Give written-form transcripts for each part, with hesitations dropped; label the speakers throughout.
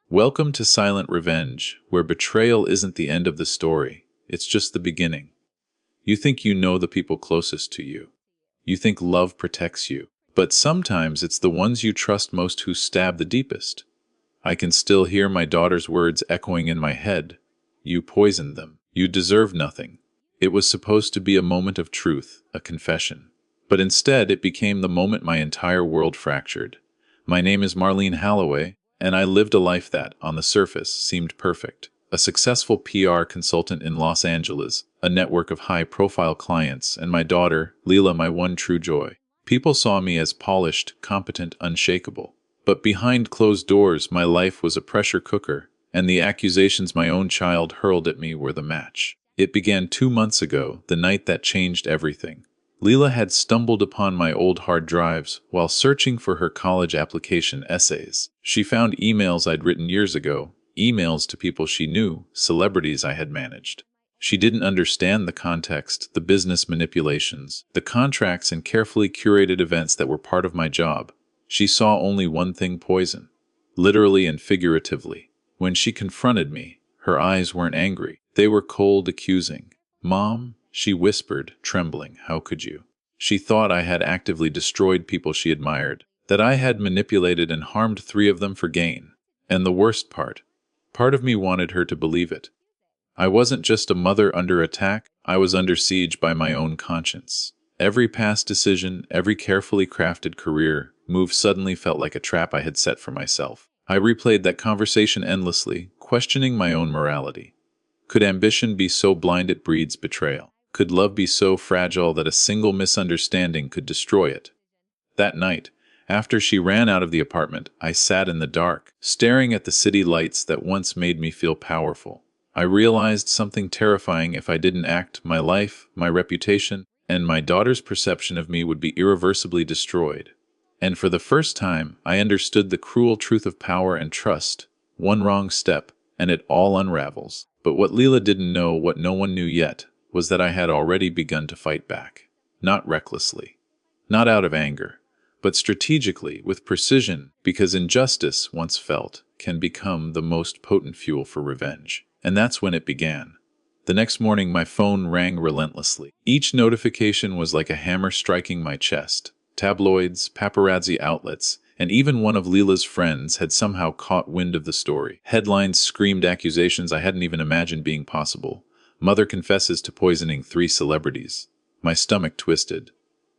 Speaker 1: Welcome to Silent Revenge, where betrayal isn't the end of the story, it's just the beginning. You think you know the people closest to you. You think love protects you. But sometimes it's the ones you trust most who stab the deepest. I can still hear my daughter's words echoing in my head. You poisoned them. You deserve nothing. It was supposed to be a moment of truth, a confession. But instead, it became the moment my entire world fractured. My name is Marlene Holloway, and I lived a life that, on the surface, seemed perfect. A successful PR consultant in Los Angeles, a network of high-profile clients, and my daughter, Leela, my one true joy. People saw me as polished, competent, unshakable. But behind closed doors, my life was a pressure cooker, and the accusations my own child hurled at me were the match. It began 2 months ago, the night that changed everything. Leela had stumbled upon my old hard drives while searching for her college application essays. She found emails I'd written years ago, emails to people she knew, celebrities I had managed. She didn't understand the context, the business manipulations, the contracts and carefully curated events that were part of my job. She saw only one thing: poison, literally and figuratively. When she confronted me, her eyes weren't angry. They were cold, accusing. "Mom," she whispered, trembling, "how could you?" She thought I had actively destroyed people she admired, that I had manipulated and harmed 3 of them for gain. And the worst part of me wanted her to believe it. I wasn't just a mother under attack, I was under siege by my own conscience. Every past decision, every carefully crafted career move suddenly felt like a trap I had set for myself. I replayed that conversation endlessly, questioning my own morality. Could ambition be so blind it breeds betrayal? Could love be so fragile that a single misunderstanding could destroy it? That night, after she ran out of the apartment, I sat in the dark, staring at the city lights that once made me feel powerful. I realized something terrifying: if I didn't act, my life, my reputation, and my daughter's perception of me would be irreversibly destroyed. And for the first time, I understood the cruel truth of power and trust. One wrong step, and it all unravels. But what Leela didn't know, what no one knew yet, was that I had already begun to fight back. Not recklessly, not out of anger, but strategically, with precision, because injustice, once felt, can become the most potent fuel for revenge. And that's when it began. The next morning, my phone rang relentlessly. Each notification was like a hammer striking my chest. Tabloids, paparazzi outlets, and even one of Leela's friends had somehow caught wind of the story. Headlines screamed accusations I hadn't even imagined being possible. Mother confesses to poisoning 3 celebrities. My stomach twisted.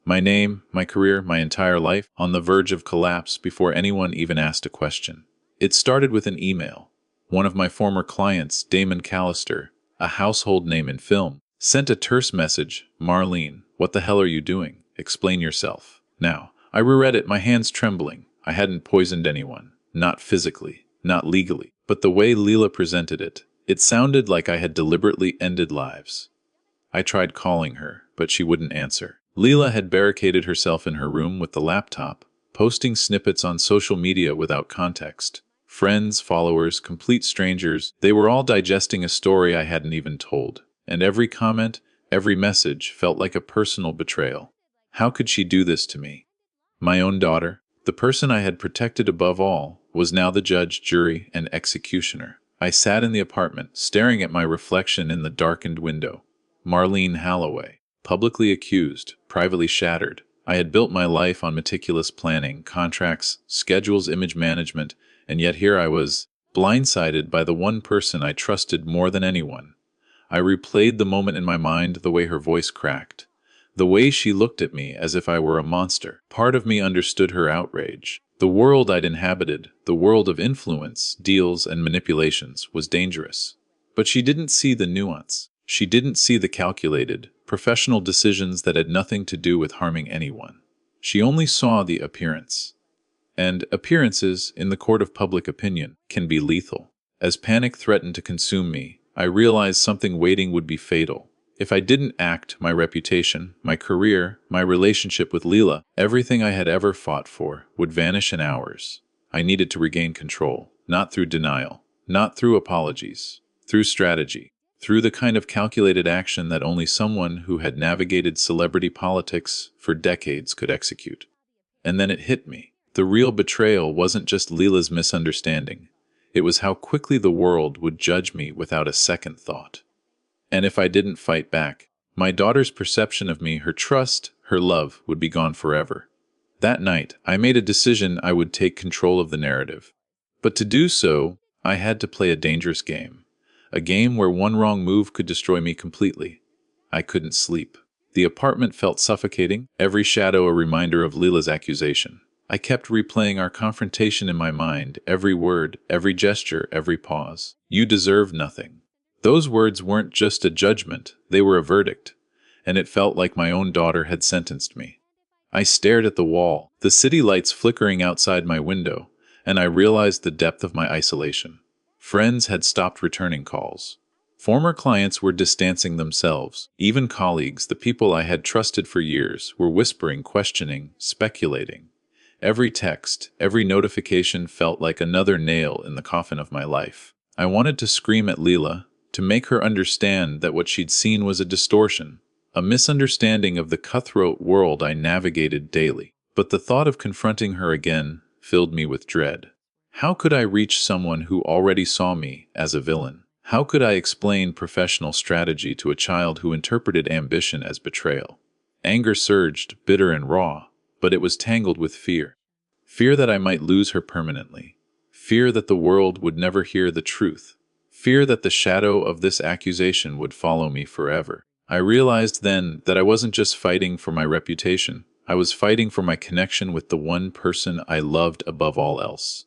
Speaker 1: My name, my career, my entire life on the verge of collapse before anyone even asked a question. It started with an email. One of my former clients, Damon Callister, a household name in film, sent a terse message: "Marlene, what the hell are you doing? Explain yourself." Now, I reread it, my hands trembling. I hadn't poisoned anyone. Not physically, not legally. But the way Leela presented it, it sounded like I had deliberately ended lives. I tried calling her, but she wouldn't answer. Leela had barricaded herself in her room with the laptop, posting snippets on social media without context. Friends, followers, complete strangers, they were all digesting a story I hadn't even told. And every comment, every message felt like a personal betrayal. How could she do this to me? My own daughter, the person I had protected above all, was now the judge, jury, and executioner. I sat in the apartment, staring at my reflection in the darkened window. Marlene Holloway, publicly accused, privately shattered. I had built my life on meticulous planning, contracts, schedules, image management, and yet here I was, blindsided by the one person I trusted more than anyone. I replayed the moment in my mind, the way her voice cracked, the way she looked at me as if I were a monster. Part of me understood her outrage. The world I'd inhabited, the world of influence, deals, and manipulations, was dangerous. But she didn't see the nuance. She didn't see the calculated, professional decisions that had nothing to do with harming anyone. She only saw the appearance. And appearances, in the court of public opinion, can be lethal. As panic threatened to consume me, I realized something waiting would be fatal. If I didn't act, my reputation, my career, my relationship with Leela, everything I had ever fought for, would vanish in hours. I needed to regain control, not through denial, not through apologies, through strategy, through the kind of calculated action that only someone who had navigated celebrity politics for decades could execute. And then it hit me. The real betrayal wasn't just Leela's misunderstanding. It was how quickly the world would judge me without a second thought. And if I didn't fight back, my daughter's perception of me, her trust, her love, would be gone forever. That night, I made a decision I would take control of the narrative. But to do so, I had to play a dangerous game. A game where one wrong move could destroy me completely. I couldn't sleep. The apartment felt suffocating, every shadow a reminder of Leela's accusation. I kept replaying our confrontation in my mind, every word, every gesture, every pause. You deserve nothing. Those words weren't just a judgment, they were a verdict, and it felt like my own daughter had sentenced me. I stared at the wall, the city lights flickering outside my window, and I realized the depth of my isolation. Friends had stopped returning calls. Former clients were distancing themselves. Even colleagues, the people I had trusted for years, were whispering, questioning, speculating. Every text, every notification felt like another nail in the coffin of my life. I wanted to scream at Leela, to make her understand that what she'd seen was a distortion, a misunderstanding of the cutthroat world I navigated daily. But the thought of confronting her again filled me with dread. How could I reach someone who already saw me as a villain? How could I explain professional strategy to a child who interpreted ambition as betrayal? Anger surged, bitter and raw, but it was tangled with fear. Fear that I might lose her permanently. Fear that the world would never hear the truth. Fear that the shadow of this accusation would follow me forever. I realized then that I wasn't just fighting for my reputation. I was fighting for my connection with the one person I loved above all else.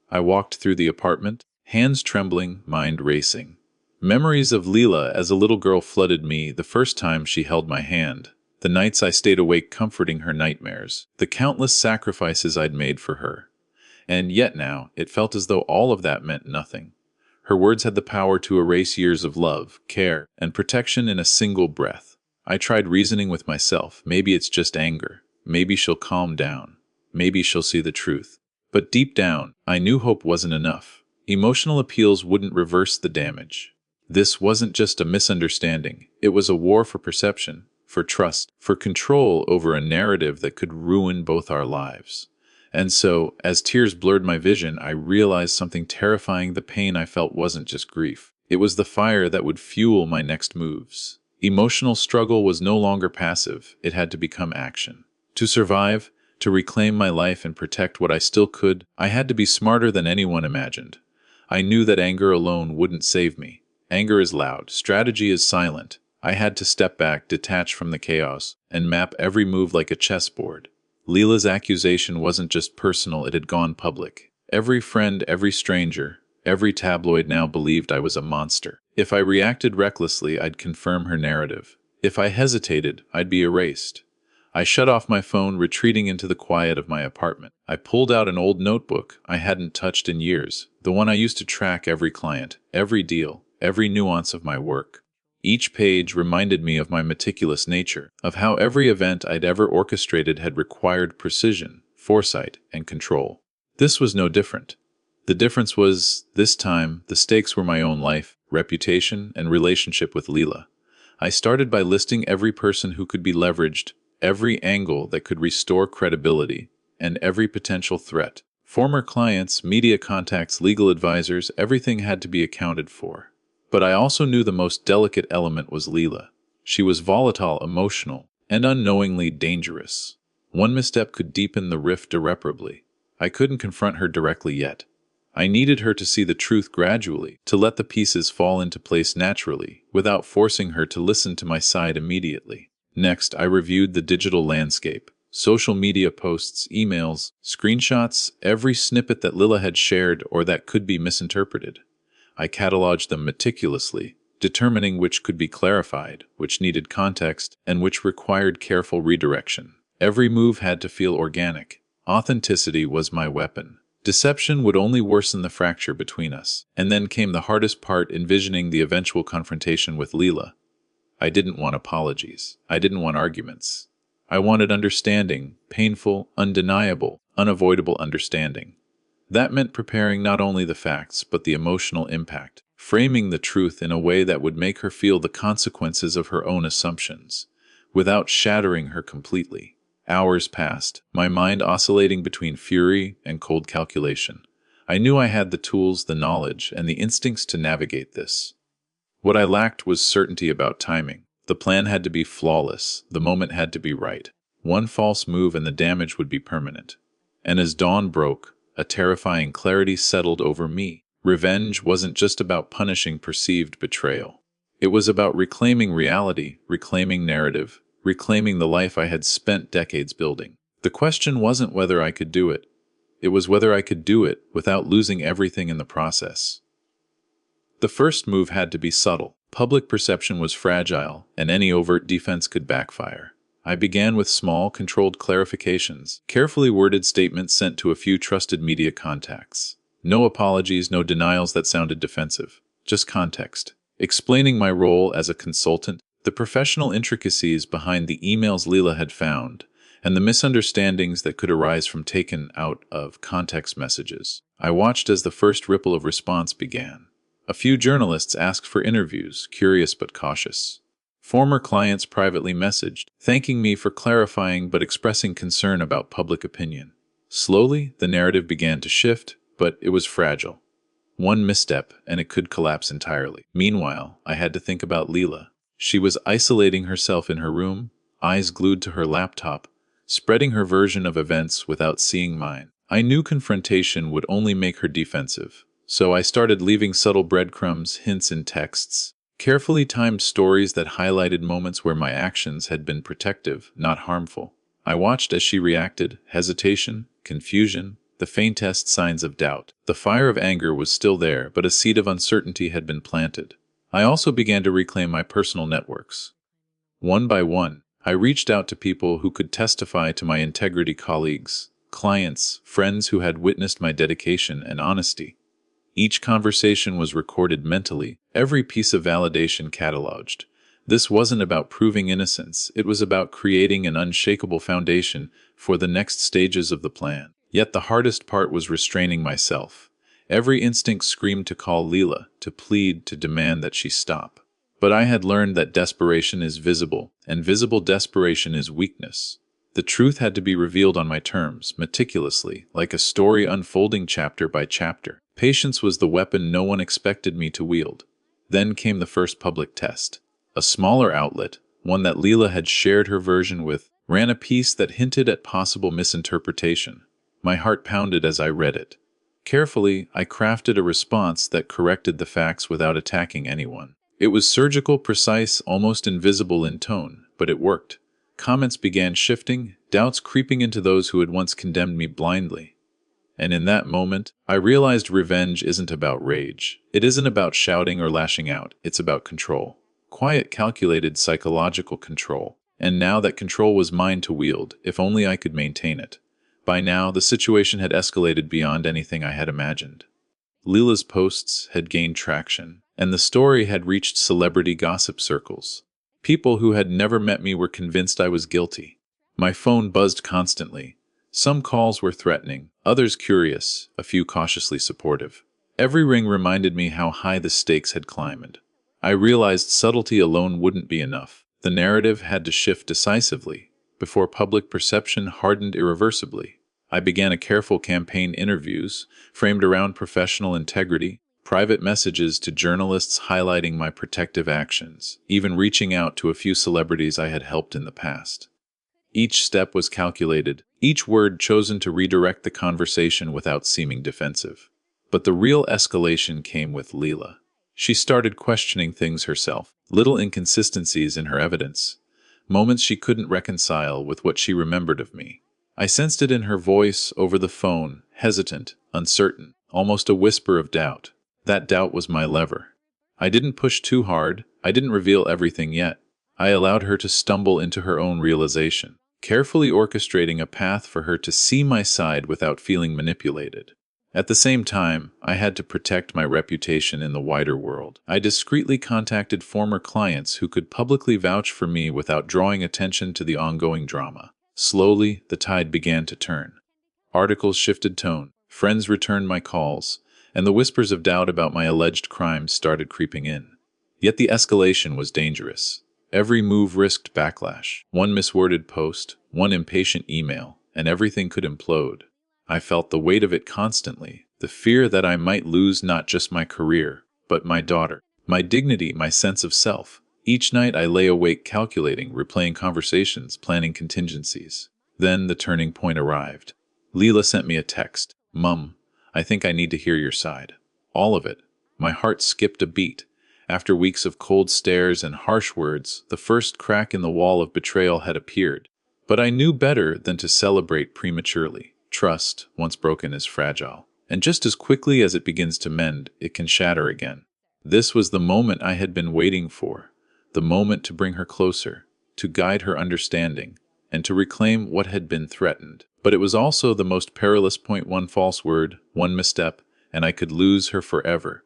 Speaker 1: I walked through the apartment, hands trembling, mind racing. Memories of Leela as a little girl flooded me the first time she held my hand. The nights I stayed awake comforting her nightmares. The countless sacrifices I'd made for her. And yet now, it felt as though all of that meant nothing. Her words had the power to erase years of love, care, and protection in a single breath. I tried reasoning with myself. Maybe it's just anger. Maybe she'll calm down. Maybe she'll see the truth. But deep down, I knew hope wasn't enough. Emotional appeals wouldn't reverse the damage. This wasn't just a misunderstanding. It was a war for perception, for trust, for control over a narrative that could ruin both our lives. And so, as tears blurred my vision, I realized something terrifying. The pain I felt wasn't just grief. It was the fire that would fuel my next moves. Emotional struggle was no longer passive. It had to become action. To survive, to reclaim my life and protect what I still could, I had to be smarter than anyone imagined. I knew that anger alone wouldn't save me. Anger is loud. Strategy is silent. I had to step back, detach from the chaos, and map every move like a chessboard. Leela's accusation wasn't just personal, it had gone public. Every friend, every stranger, every tabloid now believed I was a monster. If I reacted recklessly, I'd confirm her narrative. If I hesitated, I'd be erased. I shut off my phone, retreating into the quiet of my apartment. I pulled out an old notebook I hadn't touched in years, the one I used to track every client, every deal, every nuance of my work. Each page reminded me of my meticulous nature, of how every event I'd ever orchestrated had required precision, foresight, and control. This was no different. The difference was, this time, the stakes were my own life, reputation, and relationship with Leela. I started by listing every person who could be leveraged, every angle that could restore credibility, and every potential threat. Former clients, media contacts, legal advisors, everything had to be accounted for. But I also knew the most delicate element was Leela. She was volatile, emotional, and unknowingly dangerous. One misstep could deepen the rift irreparably. I couldn't confront her directly yet. I needed her to see the truth gradually, to let the pieces fall into place naturally, without forcing her to listen to my side immediately. Next, I reviewed the digital landscape. Social media posts, emails, screenshots, every snippet that Leela had shared or that could be misinterpreted. I cataloged them meticulously, determining which could be clarified, which needed context, and which required careful redirection. Every move had to feel organic. Authenticity was my weapon. Deception would only worsen the fracture between us. And then came the hardest part, envisioning the eventual confrontation with Leela. I didn't want apologies. I didn't want arguments. I wanted understanding, painful, undeniable, unavoidable understanding. That meant preparing not only the facts, but the emotional impact, framing the truth in a way that would make her feel the consequences of her own assumptions, without shattering her completely. Hours passed, my mind oscillating between fury and cold calculation. I knew I had the tools, the knowledge, and the instincts to navigate this. What I lacked was certainty about timing. The plan had to be flawless, the moment had to be right. One false move and the damage would be permanent. And as dawn broke, a terrifying clarity settled over me. Revenge wasn't just about punishing perceived betrayal. It was about reclaiming reality, reclaiming narrative, reclaiming the life I had spent decades building. The question wasn't whether I could do it. It was whether I could do it without losing everything in the process. The first move had to be subtle. Public perception was fragile, and any overt defense could backfire. I began with small, controlled clarifications, carefully worded statements sent to a few trusted media contacts. No apologies, no denials that sounded defensive. Just context. Explaining my role as a consultant, the professional intricacies behind the emails Leela had found, and the misunderstandings that could arise from taken out of context messages. I watched as the first ripple of response began. A few journalists asked for interviews, curious but cautious. Former clients privately messaged, thanking me for clarifying but expressing concern about public opinion. Slowly, the narrative began to shift, but it was fragile. One misstep, and it could collapse entirely. Meanwhile, I had to think about Leela. She was isolating herself in her room, eyes glued to her laptop, spreading her version of events without seeing mine. I knew confrontation would only make her defensive, so I started leaving subtle breadcrumbs, hints in texts, carefully timed stories that highlighted moments where my actions had been protective, not harmful. I watched as she reacted, hesitation, confusion, the faintest signs of doubt. The fire of anger was still there, but a seed of uncertainty had been planted. I also began to reclaim my personal networks. One by one, I reached out to people who could testify to my integrity, colleagues, clients, friends who had witnessed my dedication and honesty. Each conversation was recorded mentally, every piece of validation cataloged. This wasn't about proving innocence, it was about creating an unshakable foundation for the next stages of the plan. Yet the hardest part was restraining myself. Every instinct screamed to call Leela, to plead, to demand that she stop. But I had learned that desperation is visible, and visible desperation is weakness. The truth had to be revealed on my terms, meticulously, like a story unfolding chapter by chapter. Patience was the weapon no one expected me to wield. Then came the first public test. A smaller outlet, one that Leela had shared her version with, ran a piece that hinted at possible misinterpretation. My heart pounded as I read it. Carefully, I crafted a response that corrected the facts without attacking anyone. It was surgical, precise, almost invisible in tone, but it worked. Comments began shifting, doubts creeping into those who had once condemned me blindly. And in that moment, I realized revenge isn't about rage. It isn't about shouting or lashing out. It's about control. Quiet, calculated, psychological control. And now that control was mine to wield, if only I could maintain it. By now, the situation had escalated beyond anything I had imagined. Leela's posts had gained traction, and the story had reached celebrity gossip circles. People who had never met me were convinced I was guilty. My phone buzzed constantly. Some calls were threatening, others curious, a few cautiously supportive. Every ring reminded me how high the stakes had climbed. I realized subtlety alone wouldn't be enough. The narrative had to shift decisively, before public perception hardened irreversibly. I began a careful campaign, interviews framed around professional integrity, private messages to journalists highlighting my protective actions, even reaching out to a few celebrities I had helped in the past. Each step was calculated, each word chosen to redirect the conversation without seeming defensive. But the real escalation came with Leela. She started questioning things herself, little inconsistencies in her evidence, moments she couldn't reconcile with what she remembered of me. I sensed it in her voice, over the phone, hesitant, uncertain, almost a whisper of doubt. That doubt was my lever. I didn't push too hard, I didn't reveal everything yet. I allowed her to stumble into her own realization, carefully orchestrating a path for her to see my side without feeling manipulated. At the same time, I had to protect my reputation in the wider world. I discreetly contacted former clients who could publicly vouch for me without drawing attention to the ongoing drama. Slowly, the tide began to turn. Articles shifted tone, friends returned my calls, and the whispers of doubt about my alleged crimes started creeping in. Yet the escalation was dangerous. Every move risked backlash. One misworded post, one impatient email, and everything could implode. I felt the weight of it constantly, The fear that I might lose not just my career, but my daughter, my dignity, my sense of self. Each night I lay awake calculating, replaying conversations, planning contingencies. Then the turning point arrived. Leela sent me a text. "Mum, I think I need to hear your side." All of it. My heart skipped a beat. After weeks of cold stares and harsh words, the first crack in the wall of betrayal had appeared. But I knew better than to celebrate prematurely. Trust, once broken, is fragile. And just as quickly as it begins to mend, it can shatter again. This was the moment I had been waiting for. The moment to bring her closer, to guide her understanding, and to reclaim what had been threatened. But it was also the most perilous point. One false word, one misstep, and I could lose her forever.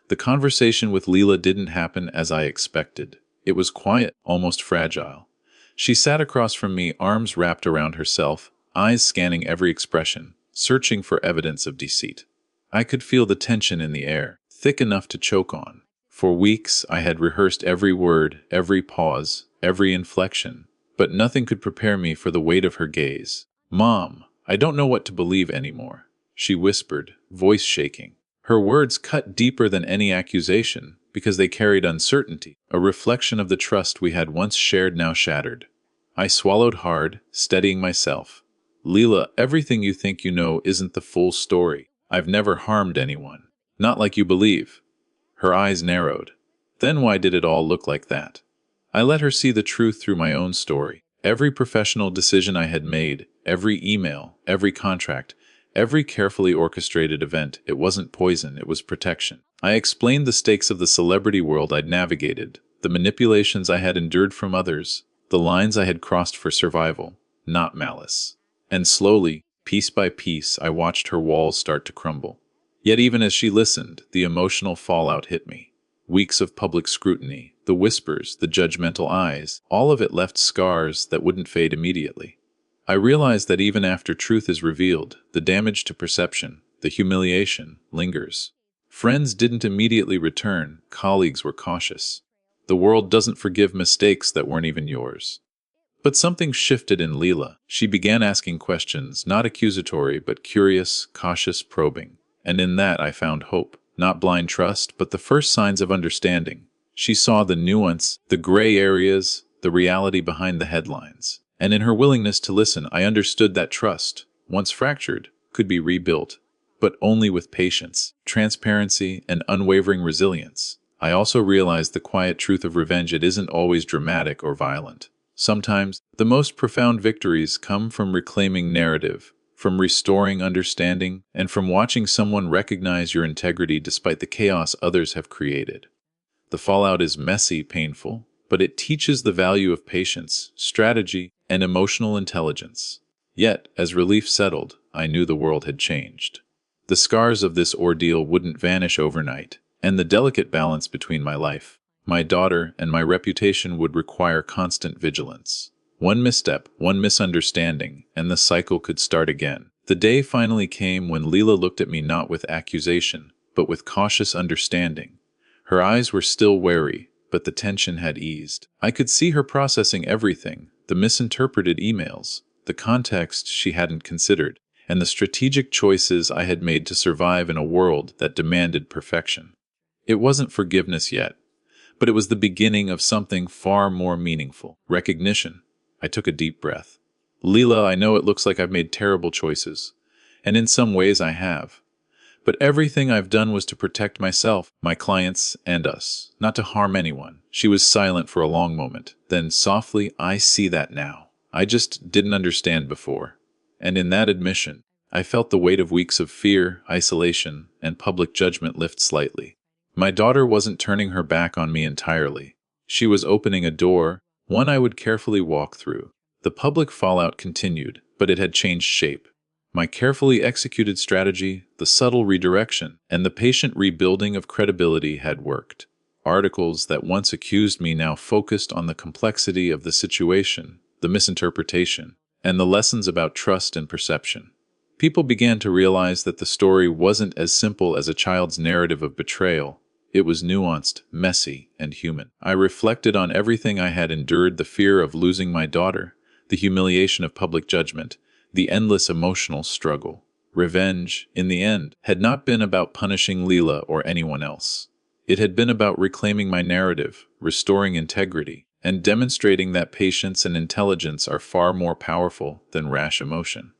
Speaker 1: The conversation with Leela didn't happen as I expected. It was quiet, almost fragile. She sat across from me, arms wrapped around herself, eyes scanning every expression, searching for evidence of deceit. I could feel the tension in the air, thick enough to choke on. For weeks I had rehearsed every word, every pause, every inflection, but nothing could prepare me for the weight of her gaze. "Mom, I don't know what to believe anymore," she whispered, voice shaking. Her words cut deeper than any accusation because they carried uncertainty, a reflection of the trust we had once shared now shattered. I swallowed hard, steadying myself. "Leela, everything you think you know isn't the full story. I've never harmed anyone. Not like you believe." Her eyes narrowed. "Then why did it all look like that?" I let her see the truth through my own story. Every professional decision I had made, every email, every contract, every carefully orchestrated event, it wasn't poison, it was protection. I explained the stakes of the celebrity world I'd navigated, the manipulations I had endured from others, the lines I had crossed for survival, not malice. And slowly, piece by piece, I watched her walls start to crumble. Yet even as she listened, the emotional fallout hit me. Weeks of public scrutiny, the whispers, the judgmental eyes, all of it left scars that wouldn't fade immediately. I realized that even after truth is revealed, the damage to perception, the humiliation, lingers. Friends didn't immediately return, colleagues were cautious. The world doesn't forgive mistakes that weren't even yours. But something shifted in Leela. She began asking questions, not accusatory, but curious, cautious, probing. And in that I found hope. Not blind trust, but the first signs of understanding. She saw the nuance, the gray areas, the reality behind the headlines. And in her willingness to listen, I understood that trust, once fractured, could be rebuilt, but only with patience, transparency, and unwavering resilience. I also realized the quiet truth of revenge. It isn't always dramatic or violent. Sometimes, the most profound victories come from reclaiming narrative, from restoring understanding, and from watching someone recognize your integrity despite the chaos others have created. The fallout is messy, painful, but it teaches the value of patience, strategy, and emotional intelligence. Yet, as relief settled, I knew the world had changed. The scars of this ordeal wouldn't vanish overnight, and the delicate balance between my life, my daughter, and my reputation would require constant vigilance. One misstep, one misunderstanding, and the cycle could start again. The day finally came when Leela looked at me not with accusation, but with cautious understanding. Her eyes were still wary, but the tension had eased. I could see her processing everything, the misinterpreted emails, the context she hadn't considered, and the strategic choices I had made to survive in a world that demanded perfection. It wasn't forgiveness yet, but it was the beginning of something far more meaningful: recognition. I took a deep breath. "Leela, I know it looks like I've made terrible choices, and in some ways I have. But everything I've done was to protect myself, my clients, and us, not to harm anyone." She was silent for a long moment. Then softly, "I see that now. I just didn't understand before." And in that admission, I felt the weight of weeks of fear, isolation, and public judgment lift slightly. My daughter wasn't turning her back on me entirely. She was opening a door, one I would carefully walk through. The public fallout continued, but it had changed shape. My carefully executed strategy, the subtle redirection, and the patient rebuilding of credibility had worked. Articles that once accused me now focused on the complexity of the situation, the misinterpretation, and the lessons about trust and perception. People began to realize that the story wasn't as simple as a child's narrative of betrayal. It was nuanced, messy, and human. I reflected on everything I had endured: the fear of losing my daughter, the humiliation of public judgment, the endless emotional struggle. Revenge, in the end, had not been about punishing Leela or anyone else. It had been about reclaiming my narrative, restoring integrity, and demonstrating that patience and intelligence are far more powerful than rash emotion.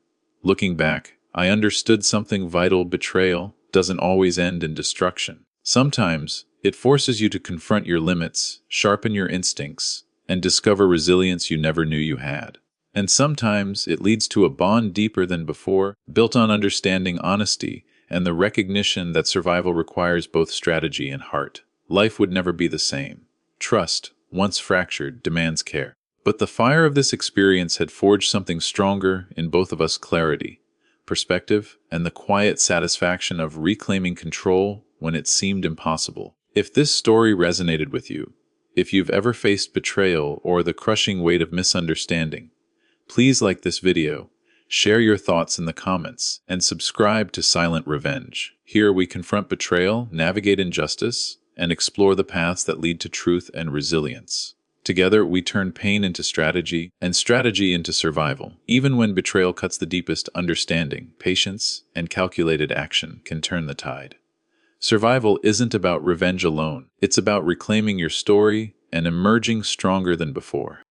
Speaker 1: Looking back, I understood something vital: betrayal doesn't always end in destruction. Sometimes, it forces you to confront your limits, sharpen your instincts, and discover resilience you never knew you had. And sometimes, it leads to a bond deeper than before, built on understanding, honesty, and the recognition that survival requires both strategy and heart. Life would never be the same. Trust, once fractured, demands care. But the fire of this experience had forged something stronger in both of us: clarity, perspective, and the quiet satisfaction of reclaiming control when it seemed impossible. If this story resonated with you, if you've ever faced betrayal or the crushing weight of misunderstanding, please like this video, share your thoughts in the comments, and subscribe to Silent Revenge. Here we confront betrayal, navigate injustice, and explore the paths that lead to truth and resilience. Together, we turn pain into strategy and strategy into survival. Even when betrayal cuts the deepest, understanding, patience, and calculated action can turn the tide. Survival isn't about revenge alone. It's about reclaiming your story and emerging stronger than before.